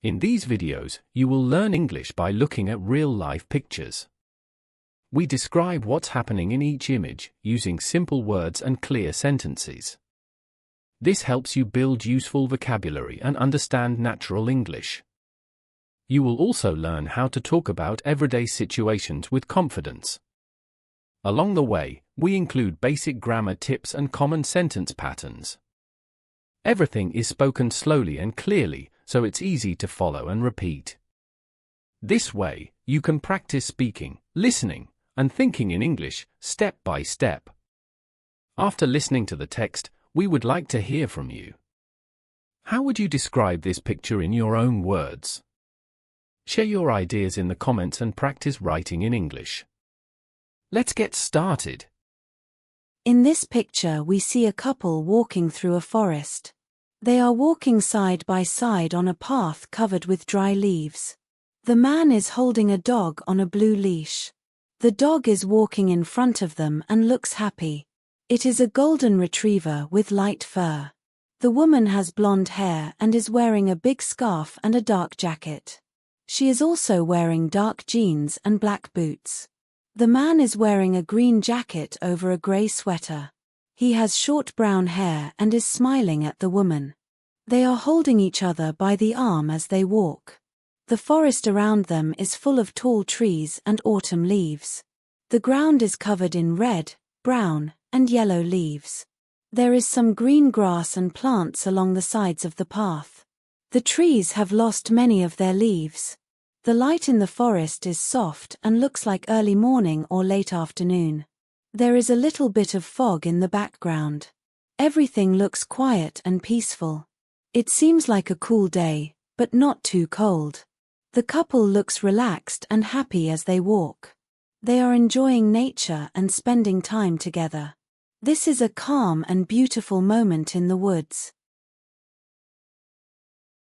In these videos, you will learn English by looking at real-life pictures. We describe what's happening in each image, using simple words and clear sentences. This helps you build useful vocabulary and understand natural English. You will also learn how to talk about everyday situations with confidence. Along the way, we include basic grammar tips and common sentence patterns. Everything is spoken slowly and clearly, so it's easy to follow and repeat. This way, you can practice speaking, listening, and thinking in English, step by step. After listening to the text, we would like to hear from you. How would you describe this picture in your own words? Share your ideas in the comments and practice writing in English. Let's get started. In this picture we see a couple walking through a forest. They are walking side by side on a path covered with dry leaves. The man is holding a dog on a blue leash. The dog is walking in front of them and looks happy. It is a golden retriever with light fur. The woman has blonde hair and is wearing a big scarf and a dark jacket. She is also wearing dark jeans and black boots. The man is wearing a green jacket over a grey sweater. He has short brown hair and is smiling at the woman. They are holding each other by the arm as they walk. The forest around them is full of tall trees and autumn leaves. The ground is covered in red, brown, and yellow leaves. There is some green grass and plants along the sides of the path. The trees have lost many of their leaves. The light in the forest is soft and looks like early morning or late afternoon. There is a little bit of fog in the background. Everything looks quiet and peaceful. It seems like a cool day, but not too cold. The couple looks relaxed and happy as they walk. They are enjoying nature and spending time together. This is a calm and beautiful moment in the woods.